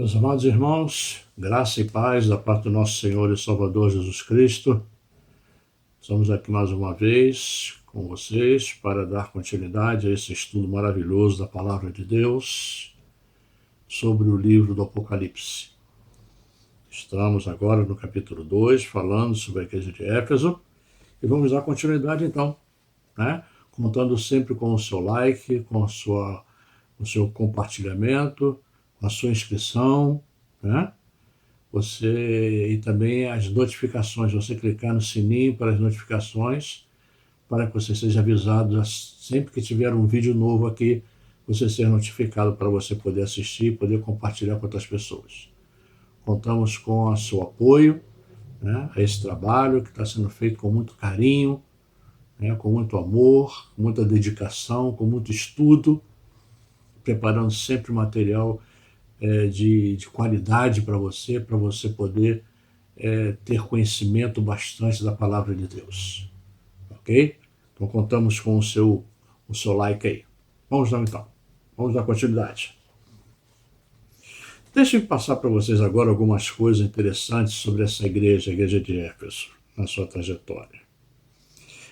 Meus amados irmãos, graça e paz da parte do nosso Senhor e Salvador Jesus Cristo. Estamos aqui mais uma vez com vocês para dar continuidade a esse estudo maravilhoso da Palavra de Deus sobre o livro do Apocalipse. Estamos agora no capítulo 2, falando sobre a igreja de Éfeso, e vamos dar continuidade então, né? Contando sempre com o seu like, com o seu compartilhamento, a sua inscrição, né? E também as notificações, você clicar no sininho para as notificações, para que você seja avisado sempre que tiver um vídeo novo aqui, você ser notificado para você poder assistir e poder compartilhar com outras pessoas. Contamos com o seu apoio, né, a esse trabalho que está sendo feito com muito carinho, né, com muito amor, com muita dedicação, com muito estudo, preparando sempre material de qualidade para você poder ter conhecimento bastante da palavra de Deus. Ok? Então contamos com o seu like aí. Vamos lá então. Vamos dar continuidade. Deixem-me passar para vocês agora algumas coisas interessantes sobre essa igreja, a igreja de Éfeso, na sua trajetória.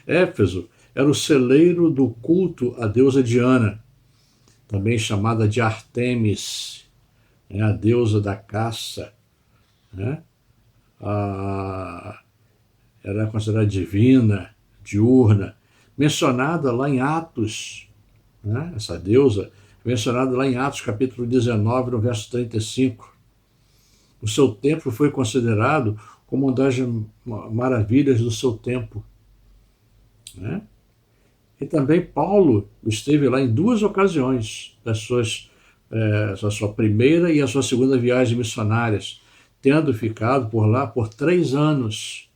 Éfeso era o celeiro do culto à deusa Diana, também chamada de Artemis, a deusa da caça, né? Era considerada divina, diurna, mencionada lá em Atos, né? Essa deusa, mencionada lá em Atos capítulo 19, no verso 35. O seu templo foi considerado como uma das maravilhas do seu tempo, né? E também Paulo esteve lá em duas ocasiões da sua primeira e a sua segunda viagem missionárias, tendo ficado por lá por 3 anos.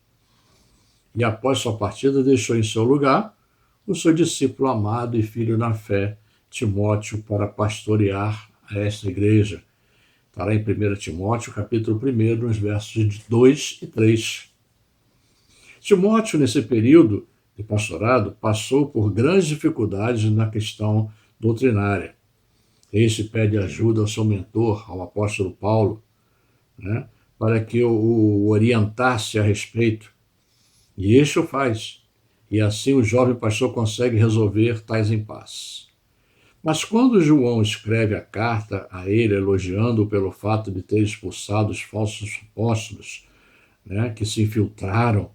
E após sua partida, deixou em seu lugar o seu discípulo amado e filho na fé, Timóteo, para pastorear a esta igreja. Está lá em 1 Timóteo, capítulo 1, nos versos 2 e 3. Timóteo, nesse período de pastorado, passou por grandes dificuldades na questão doutrinária. Este pede ajuda ao seu mentor, ao apóstolo Paulo, né, para que o orientasse a respeito. E este o faz. E assim o jovem pastor consegue resolver tais impasses. Mas quando João escreve a carta a ele, elogiando-o pelo fato de ter expulsado os falsos apóstolos, né, que se infiltraram,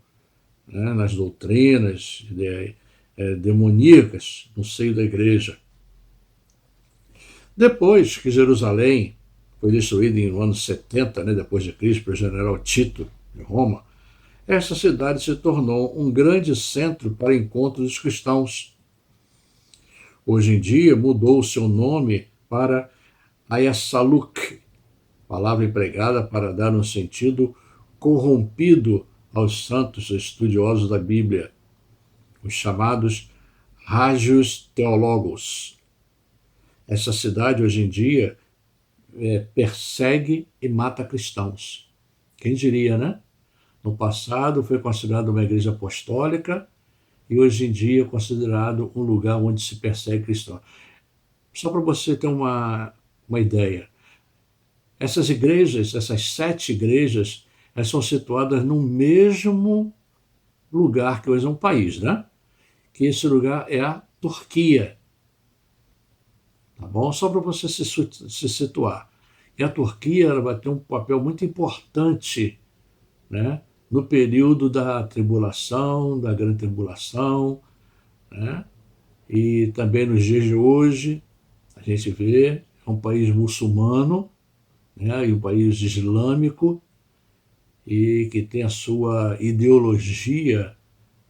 né, nas doutrinas demoníacas no seio da igreja. Depois que Jerusalém foi destruída no ano 70, né, depois de Cristo, pelo general Tito, de Roma, essa cidade se tornou um grande centro para encontros dos cristãos. Hoje em dia mudou o seu nome para Ayassaluk, palavra empregada para dar um sentido corrompido aos santos estudiosos da Bíblia, os chamados Hagios Theologos. Essa cidade hoje em dia persegue e mata cristãos. Quem diria, né? No passado foi considerado uma igreja apostólica e hoje em dia é considerado um lugar onde se persegue cristãos. Só para você ter uma ideia, essas igrejas, essas 7 igrejas, elas são situadas no mesmo lugar que hoje é um país, né? Que esse lugar é a Turquia. Tá bom? Só para você se situar. E a Turquia ela vai ter um papel muito importante, né, no período da tribulação, da grande tribulação, né? E também nos dias de hoje, a gente vê, é um país muçulmano, né, e um país islâmico, e que tem a sua ideologia,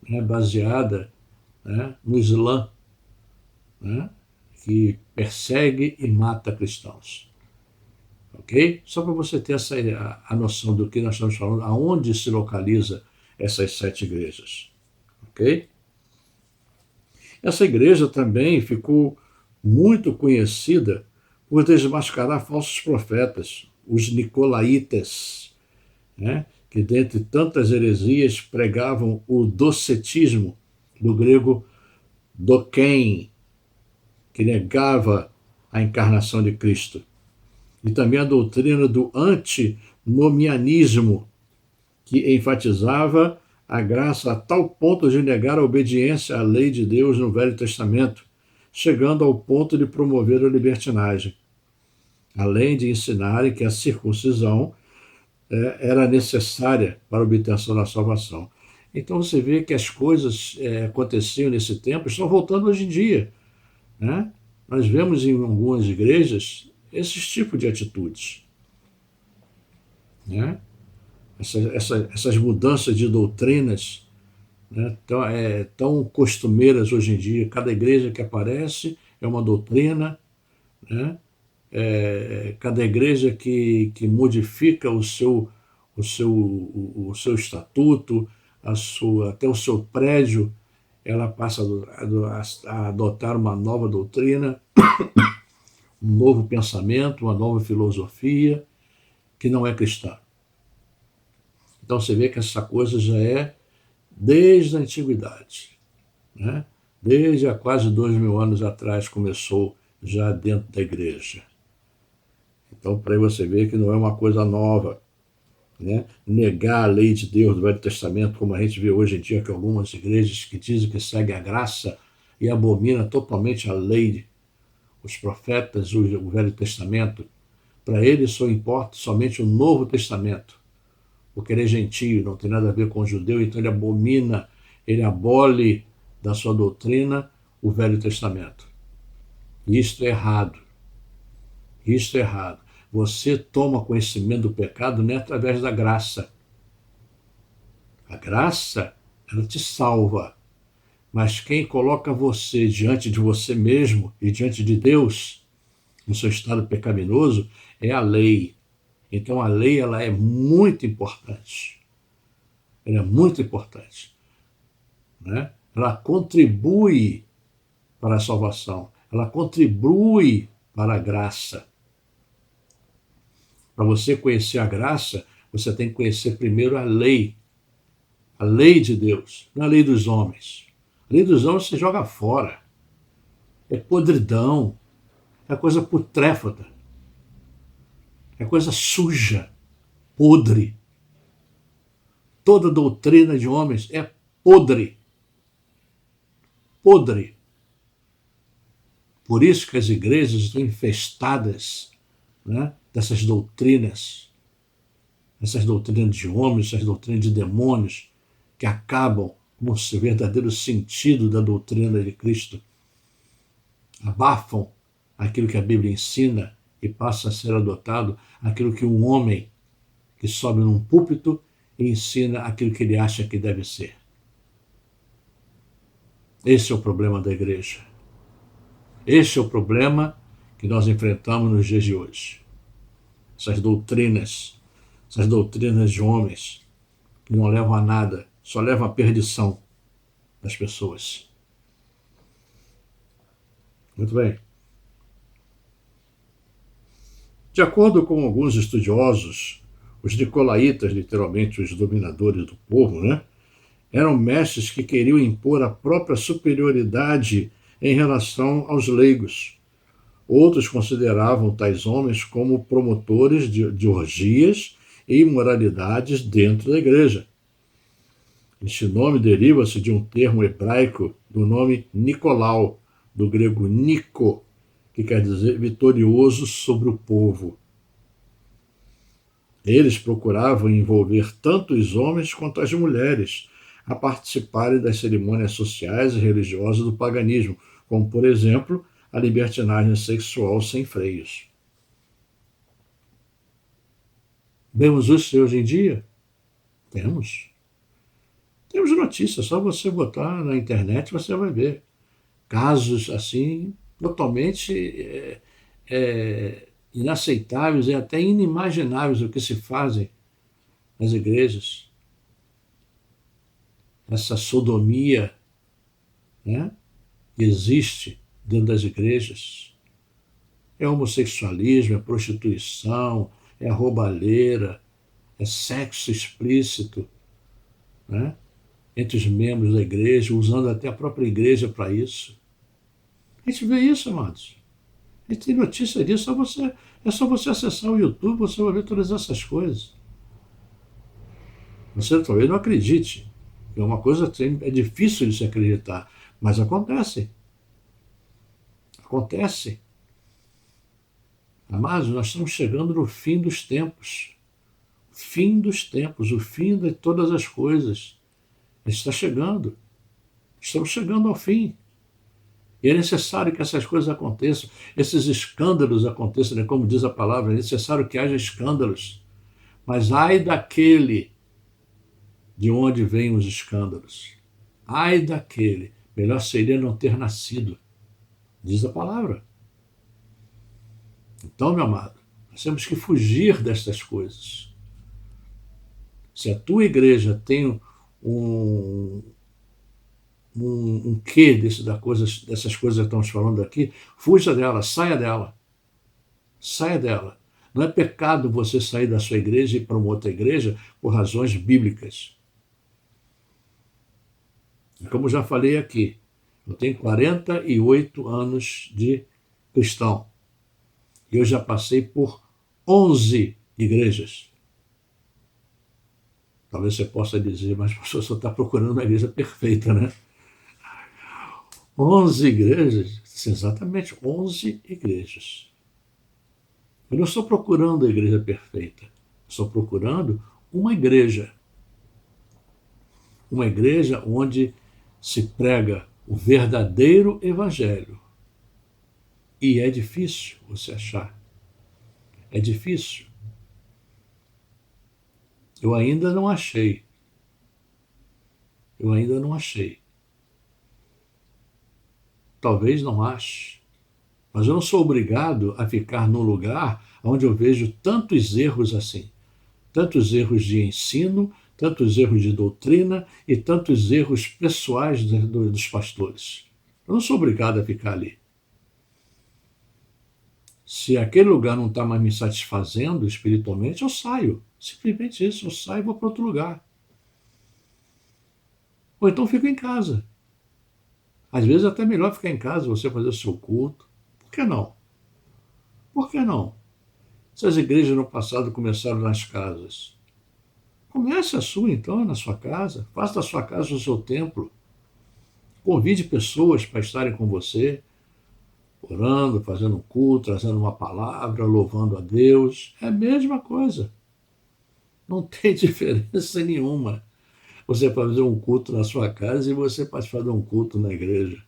né, baseada, né, no Islã, né, que persegue e mata cristãos. Ok? Só para você ter a noção do que nós estamos falando, aonde se localiza essas 7 igrejas. Ok? Essa igreja também ficou muito conhecida por desmascarar falsos profetas, os nicolaítas, né, que dentre tantas heresias pregavam o docetismo, do grego dokein, que negava a encarnação de Cristo. e também a doutrina do antinomianismo, que enfatizava a graça a tal ponto de negar a obediência à lei de Deus no Velho Testamento, chegando ao ponto de promover a libertinagem, além de ensinarem que a circuncisão era necessária para a obtenção da salvação. Então você vê que as coisas aconteciam nesse tempo, estão voltando hoje em dia, né? Nós vemos em algumas igrejas esses tipos de atitudes, né? Essas mudanças de doutrinas, né, tão costumeiras hoje em dia. Cada igreja que aparece é uma doutrina, né? Cada igreja que modifica o seu estatuto, até o seu prédio, ela passa a adotar uma nova doutrina, um novo pensamento, uma nova filosofia que não é cristã. Então você vê que essa coisa já é desde a antiguidade, né? Desde há quase 2000 anos atrás começou já dentro da igreja. Então, para aí você ver que não é uma coisa nova, né? Negar a lei de Deus do Velho Testamento, como a gente vê hoje em dia, que algumas igrejas que dizem que seguem a graça e abominam totalmente a lei, os profetas, o Velho Testamento. Para eles só importa somente o Novo Testamento, porque ele é gentio, não tem nada a ver com o judeu, então ele abomina, ele abole da sua doutrina o Velho Testamento. Isto é errado. Isto é errado. Você toma conhecimento do pecado não é através da graça. A graça, ela te salva. Mas quem coloca você diante de você mesmo e diante de Deus, no seu estado pecaminoso, é a lei. Então a lei, ela é muito importante. Ela é muito importante, né? Ela contribui para a salvação. Ela contribui para a graça. Para você conhecer a graça, você tem que conhecer primeiro a lei de Deus, não a lei dos homens. A lei dos homens você joga fora. É podridão, é coisa putréfata, é coisa suja, podre. Toda doutrina de homens é podre. Podre. Por isso que as igrejas estão infestadas, né, dessas doutrinas de homens, essas doutrinas de demônios, que acabam com o verdadeiro sentido da doutrina de Cristo, abafam aquilo que a Bíblia ensina e passa a ser adotado aquilo que um homem que sobe num púlpito e ensina aquilo que ele acha que deve ser. Esse é o problema da igreja. Esse é o problema que nós enfrentamos nos dias de hoje. Essas doutrinas de homens que não levam a nada, só levam à perdição das pessoas. Muito bem. De acordo com alguns estudiosos, os nicolaítas, literalmente os dominadores do povo, né, eram mestres que queriam impor a própria superioridade em relação aos leigos. Outros consideravam tais homens como promotores de orgias e imoralidades dentro da igreja. Este nome deriva-se de um termo hebraico do nome Nicolau, do grego Nico, que quer dizer vitorioso sobre o povo. Eles procuravam envolver tanto os homens quanto as mulheres a participarem das cerimônias sociais e religiosas do paganismo, como, por exemplo, a libertinagem sexual sem freios. Vemos isso hoje em dia? Temos. Temos notícias, só você botar na internet você vai ver. Casos assim, totalmente inaceitáveis e até inimagináveis o que se fazem nas igrejas. Essa sodomia, né, que existe dentro das igrejas. É homossexualismo, é prostituição, é roubalheira, é sexo explícito, né, entre os membros da igreja, usando até a própria igreja para isso. A gente vê isso, amados. A gente tem notícia disso, é só você acessar o YouTube, você vai ver todas essas coisas. Você talvez não acredite. É uma coisa que é difícil de se acreditar, mas acontece. Acontece. Amados, nós estamos chegando no fim dos tempos. Fim dos tempos, o fim de todas as coisas. Está chegando. Estamos chegando ao fim. E é necessário que essas coisas aconteçam, esses escândalos aconteçam, né? Como diz a palavra, é necessário que haja escândalos. Mas ai daquele de onde vêm os escândalos. Ai daquele. Melhor seria não ter nascido. Diz a palavra. Então, meu amado, nós temos que fugir destas coisas. Se a tua igreja tem um quê dessas coisas que estamos falando aqui, fuja dela, saia dela. Saia dela. Não é pecado você sair da sua igreja e ir para uma outra igreja por razões bíblicas. Como já falei aqui, eu tenho 48 anos de cristão. E eu já passei por 11 igrejas. Talvez você possa dizer, mas o pastor só está procurando uma igreja perfeita, né? 11 igrejas, exatamente 11 igrejas. Eu não estou procurando a igreja perfeita, estou procurando uma igreja. Uma igreja onde se prega o verdadeiro evangelho. E é difícil você achar. É difícil. Eu ainda não achei. Eu ainda não achei. Talvez não ache. Mas eu não sou obrigado a ficar num lugar onde eu vejo tantos erros assim. Tantos erros de ensino, tantos erros de doutrina e tantos erros pessoais dos pastores. Eu não sou obrigado a ficar ali. Se aquele lugar não está mais me satisfazendo espiritualmente, eu saio. Simplesmente isso, eu saio e vou para outro lugar. Ou então fico em casa. Às vezes é até melhor ficar em casa, você fazer o seu culto. Por que não? Por que não? Se as igrejas no passado começaram nas casas, comece a sua então, na sua casa. Faça da sua casa o seu templo. Convide pessoas para estarem com você, orando, fazendo um culto, trazendo uma palavra, louvando a Deus. É a mesma coisa. Não tem diferença nenhuma. Você fazer um culto na sua casa e você pode fazer um culto na igreja.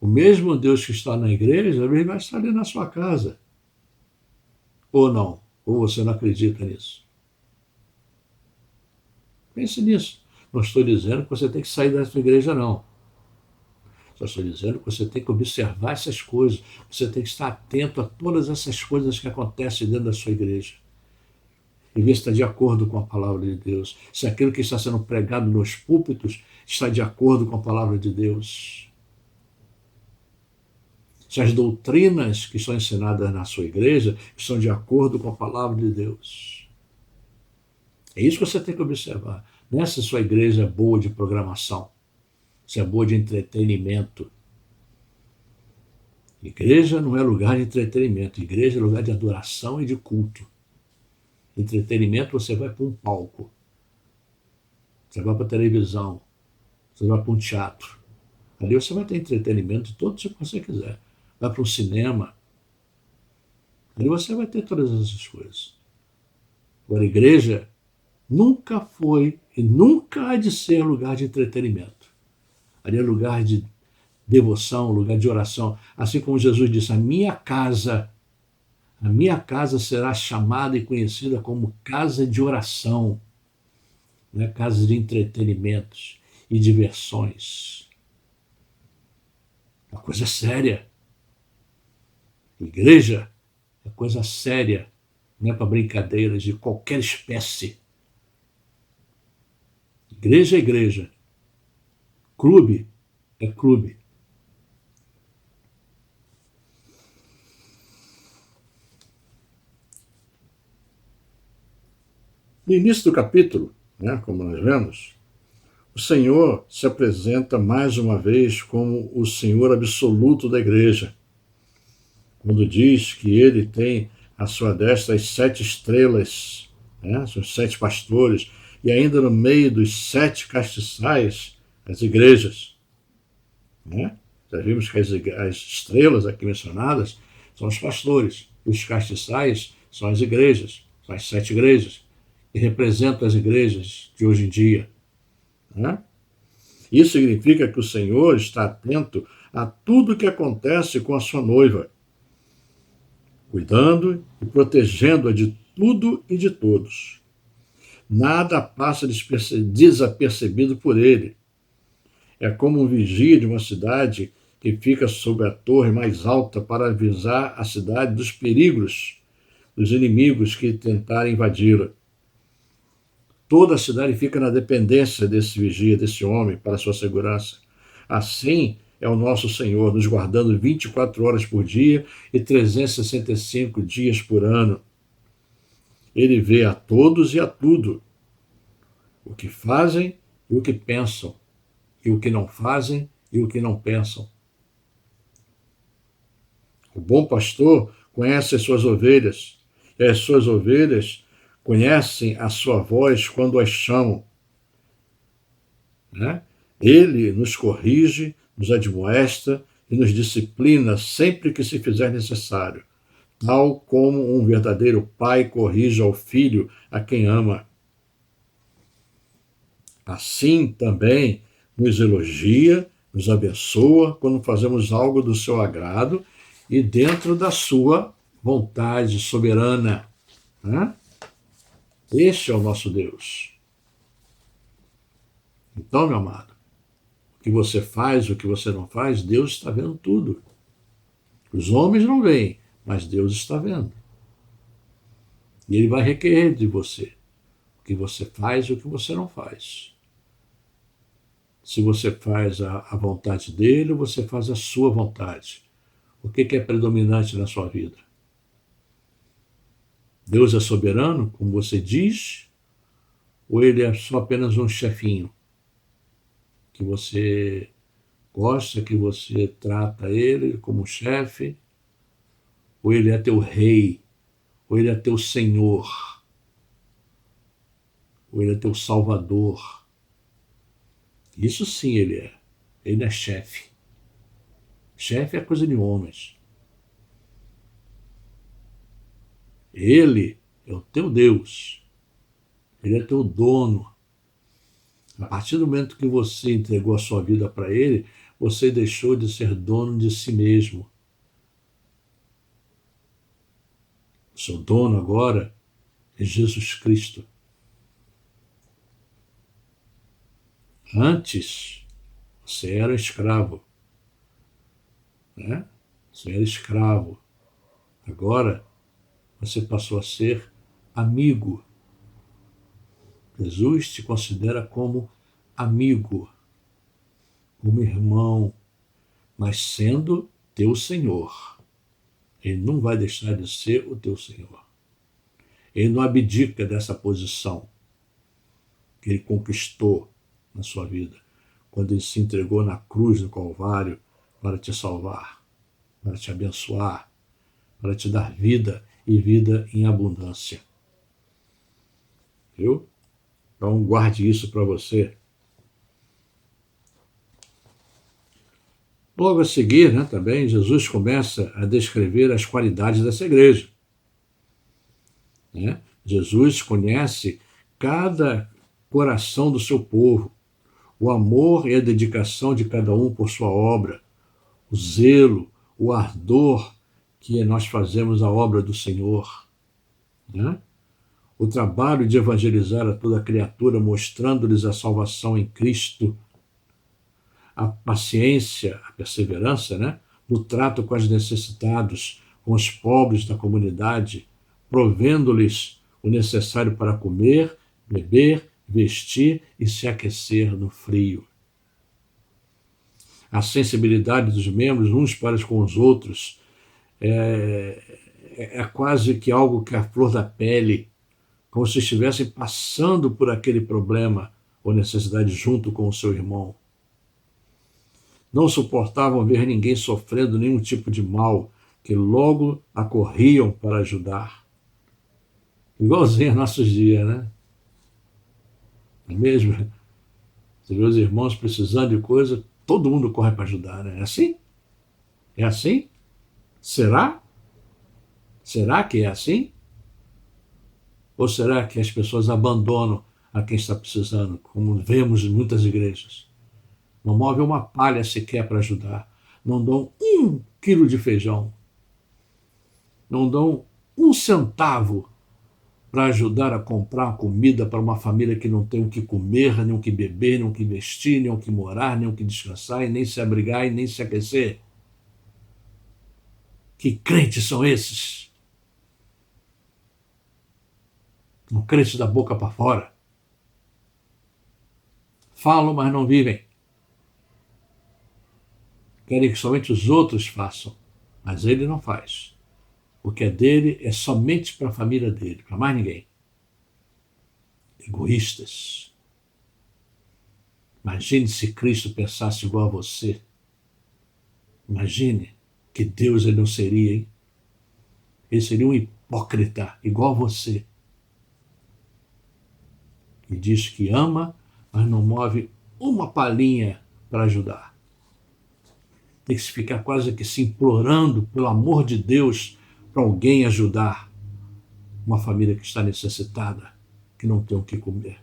O mesmo Deus que está na igreja, ele vai estar ali na sua casa. Ou não? Ou você não acredita nisso? Pense nisso. Não estou dizendo que você tem que sair da sua igreja, não. Só estou dizendo que você tem que observar essas coisas. Você tem que estar atento a todas essas coisas que acontecem dentro da sua igreja. E ver se está de acordo com a palavra de Deus. Se aquilo que está sendo pregado nos púlpitos está de acordo com a palavra de Deus. Se as doutrinas que são ensinadas na sua igreja estão de acordo com a palavra de Deus. É isso que você tem que observar. Nessa sua igreja boa de programação. Se é boa de entretenimento. Igreja não é lugar de entretenimento. Igreja é lugar de adoração e de culto. Entretenimento, você vai para um palco. Você vai para a televisão. Você vai para um teatro. Ali você vai ter entretenimento de todo tipo que você quiser. Vai para um cinema. Ali você vai ter todas essas coisas. Agora, a igreja nunca foi e nunca há de ser lugar de entretenimento. Ali é lugar de devoção, lugar de oração. Assim como Jesus disse, a minha casa será chamada e conhecida como casa de oração, não é casa de entretenimentos e diversões. Uma coisa séria. Igreja é coisa séria, não é para brincadeiras de qualquer espécie. Igreja é igreja. Clube é clube. No início do capítulo, né, como nós vemos, o Senhor se apresenta mais uma vez como o Senhor absoluto da igreja. quando diz que ele tem à sua destra as 7 estrelas, né? São os 7 pastores, e ainda no meio dos 7 castiçais, as igrejas. Né? Já vimos que as estrelas aqui mencionadas são os pastores, e os castiçais são as igrejas, são as 7 igrejas, que representam as igrejas de hoje em dia. Né? Isso significa que o Senhor está atento a tudo que acontece com a sua noiva, cuidando e protegendo-a de tudo e de todos. Nada passa desapercebido por ele. É como um vigia de uma cidade que fica sob a torre mais alta para avisar a cidade dos perigos dos inimigos que tentarem invadi-la. Toda a cidade fica na dependência desse vigia, desse homem, para a sua segurança. Assim é o nosso Senhor, nos guardando 24 horas por dia e 365 dias por ano. Ele vê a todos e a tudo, o que fazem e o que pensam, e o que não fazem e o que não pensam. O bom pastor conhece as suas ovelhas, e as suas ovelhas conhecem a sua voz quando as chamam. Né? Ele nos corrige, nos admoesta e nos disciplina sempre que se fizer necessário, tal como um verdadeiro pai corrige ao filho a quem ama. Assim também nos elogia, nos abençoa quando fazemos algo do seu agrado e dentro da sua vontade soberana. Né? Este é o nosso Deus. Então, meu amado, o que você faz, o que você não faz, Deus está vendo tudo. Os homens não veem, mas Deus está vendo. E Ele vai requerer de você o que você faz e o que você não faz. Se você faz a vontade dele ou você faz a sua vontade. O que é predominante na sua vida? Deus é soberano, como você diz, ou ele é só apenas um chefinho que você gosta, que você trata ele como chefe, ou ele é teu rei, ou ele é teu senhor, ou ele é teu salvador? Isso sim ele é. Ele é chefe. Chefe é coisa de homens. Ele é o teu Deus. Ele é teu dono. A partir do momento que você entregou a sua vida para ele, você deixou de ser dono de si mesmo. O seu dono agora é Jesus Cristo. Antes, você era escravo. Né? Você era escravo. Agora, você passou a ser amigo. Jesus te considera como amigo, como irmão, mas sendo teu Senhor. Ele não vai deixar de ser o teu Senhor. Ele não abdica dessa posição que ele conquistou na sua vida, quando ele se entregou na cruz do Calvário para te salvar, para te abençoar, para te dar vida e vida em abundância. Viu? Então guarde isso para você. Logo a seguir, né, também, Jesus começa a descrever as qualidades dessa igreja. Né? Jesus conhece cada coração do seu povo, o amor e a dedicação de cada um por sua obra, o zelo, o ardor que nós fazemos a obra do Senhor. Né? O trabalho de evangelizar a toda criatura, mostrando-lhes a salvação em Cristo, a paciência, a perseverança, né? No trato com os necessitados, com os pobres da comunidade, provendo-lhes o necessário para comer, beber, vestir e se aquecer no frio. A sensibilidade dos membros uns para com os outros é quase que algo que é a flor da pele, como se estivessem passando por aquele problema ou necessidade junto com o seu irmão. Não suportavam ver ninguém sofrendo nenhum tipo de mal, que logo acorriam para ajudar. Igualzinho a nossos dias, né? Não é mesmo? Você vê os irmãos precisando de coisa, todo mundo corre para ajudar, né? É assim? É assim? Será? Será que é assim? Ou será que as pessoas abandonam a quem está precisando, como vemos em muitas igrejas? Não move uma palha sequer para ajudar. Não dão 1 quilo de feijão. Não dão 1 centavo para ajudar a comprar comida para uma família que não tem o que comer, nem o que beber, nem o que vestir, nem o que morar, nem o que descansar, e nem se abrigar, e nem se aquecer. Que crentes são esses? Não crentes da boca para fora. Falam, mas não vivem. Querem que somente os outros façam, mas ele não faz. O que é dele é somente para a família dele, para mais ninguém. Egoístas. Imagine se Cristo pensasse igual a você. Imagine que Deus ele não seria, hein? Ele seria um hipócrita, igual a você. E diz que ama, mas não move uma palhinha para ajudar. Tem que se ficar quase que se implorando, pelo amor de Deus, para alguém ajudar uma família que está necessitada, que não tem o que comer.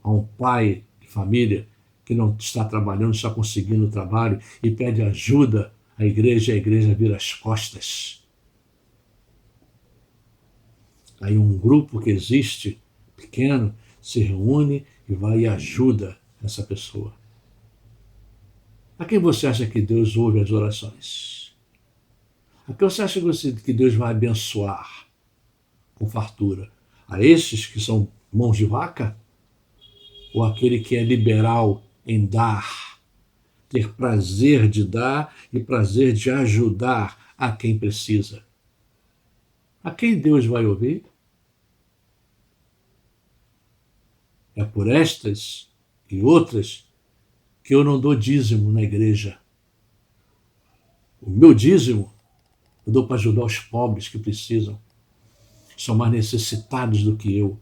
Há um pai de família que não está trabalhando, não está conseguindo o trabalho e pede ajuda à igreja, e a igreja vira as costas. Aí um grupo que existe, pequeno, se reúne e vai e ajuda essa pessoa. A quem você acha que Deus ouve as orações? A quem você acha que Deus vai abençoar com fartura? A esses que são mãos de vaca? Ou aquele que é liberal em dar, ter prazer de dar e prazer de ajudar a quem precisa? A quem Deus vai ouvir? É por estas e outras que eu não dou dízimo na igreja. O meu dízimo eu dou para ajudar os pobres que precisam. São mais necessitados do que eu.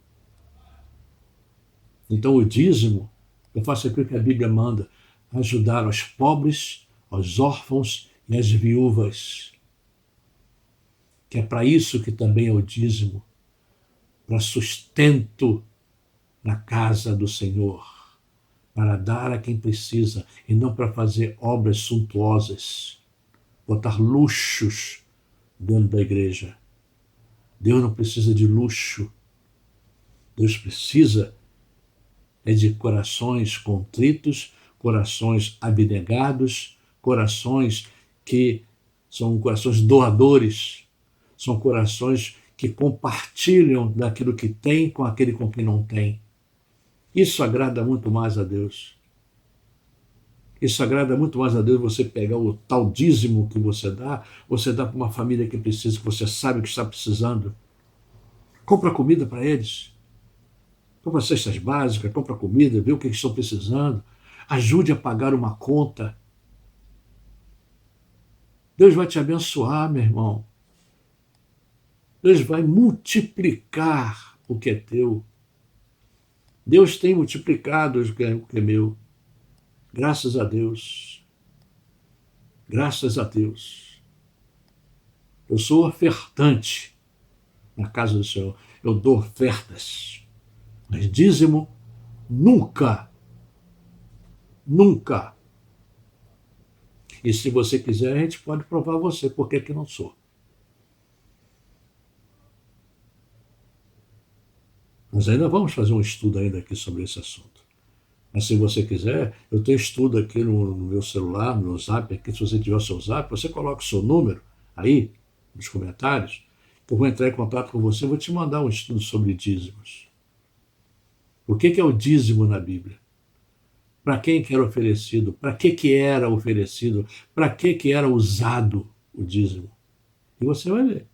Então o dízimo, eu faço aquilo que a Bíblia manda, ajudar aos pobres, aos órfãos e às viúvas. Que é para isso que também é o dízimo, para sustento na casa do Senhor, para dar a quem precisa e não para fazer obras suntuosas, botar luxos dentro da igreja. Deus não precisa de luxo. Deus precisa de corações contritos, corações abnegados, corações que são corações doadores, são corações que compartilham daquilo que tem com aquele com quem não tem. Isso agrada muito mais a Deus. Isso agrada muito mais a Deus você pegar o tal dízimo que você dá para uma família que precisa, que você sabe que está precisando. Compra comida para eles. Compra cestas básicas, compra comida, vê o que eles estão precisando. Ajude a pagar uma conta. Deus vai te abençoar, meu irmão. Deus vai multiplicar o que é teu. Deus tem multiplicado o que é meu. Graças a Deus. Graças a Deus. Eu sou ofertante na casa do Senhor. Eu dou ofertas. Mas dízimo, nunca. Nunca. E se você quiser, a gente pode provar você porque que não sou. Nós ainda vamos fazer um estudo ainda aqui sobre esse assunto. Mas se você quiser, eu tenho estudo aqui no meu celular, no meu zap, aqui, se você tiver o seu zap, você coloca o seu número aí, nos comentários, que eu vou entrar em contato com você, vou te mandar um estudo sobre dízimos. O que é o dízimo na Bíblia? Para quem que era oferecido? Para que era oferecido? Para que era usado o dízimo? E você vai ver.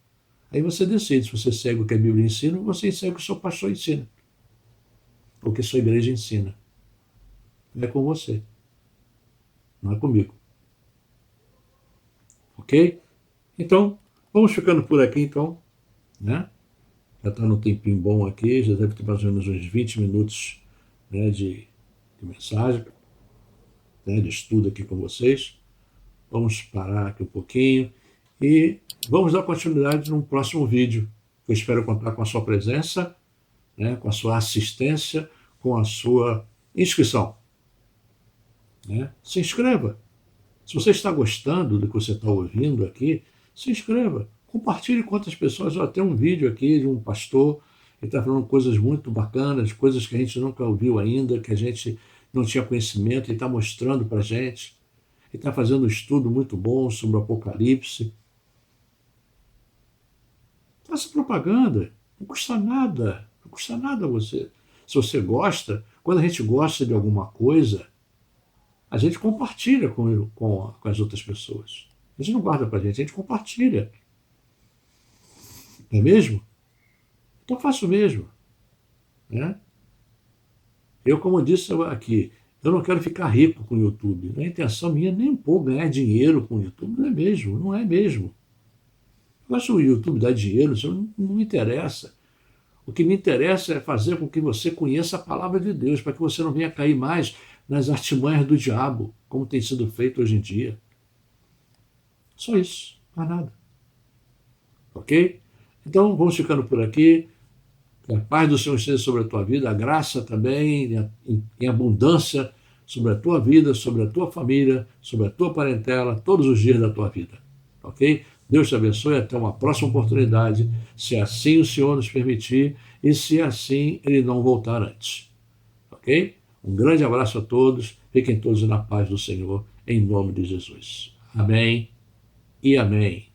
Aí você decide se você segue o que a Bíblia ensina ou você segue o que o seu pastor ensina. Ou o que a sua igreja ensina. É com você. Não é comigo. Ok? Então, vamos ficando por aqui, então, né? Já está no tempinho bom aqui, já deve ter mais ou menos uns 20 minutos, né, de mensagem, né, de estudo aqui com vocês. Vamos parar aqui um pouquinho e vamos dar continuidade num próximo vídeo. Eu espero contar com a sua presença, né, com a sua assistência, com a sua inscrição. Né? Se inscreva. Se você está gostando do que você está ouvindo aqui, se inscreva. Compartilhe com outras pessoas. Ó, tem um vídeo aqui de um pastor, ele está falando coisas muito bacanas, coisas que a gente nunca ouviu ainda, que a gente não tinha conhecimento, ele está mostrando para a gente. Ele está fazendo um estudo muito bom sobre o Apocalipse. Faça propaganda. Não custa nada. Não custa nada a você. Se você gosta, quando a gente gosta de alguma coisa, a gente compartilha com as outras pessoas. A gente não guarda para a gente compartilha. Não é mesmo? Então faço o mesmo. Né? Eu, como eu disse aqui, eu não quero ficar rico com o YouTube. Não é intenção minha nem um pouco ganhar dinheiro com o YouTube. Não é mesmo, não é mesmo. Eu acho que o YouTube dá dinheiro, isso não me interessa. O que me interessa é fazer com que você conheça a palavra de Deus, para que você não venha cair mais nas artimanhas do diabo, como tem sido feito hoje em dia. Só isso, mais nada. Ok? Então, vamos ficando por aqui. Que a paz do Senhor esteja sobre a tua vida, a graça também, em abundância sobre a tua vida, sobre a tua família, sobre a tua parentela, todos os dias da tua vida. Ok? Deus te abençoe, até uma próxima oportunidade, se assim o Senhor nos permitir e se assim Ele não voltar antes. Ok? Um grande abraço a todos, fiquem todos na paz do Senhor, em nome de Jesus. Amém e amém.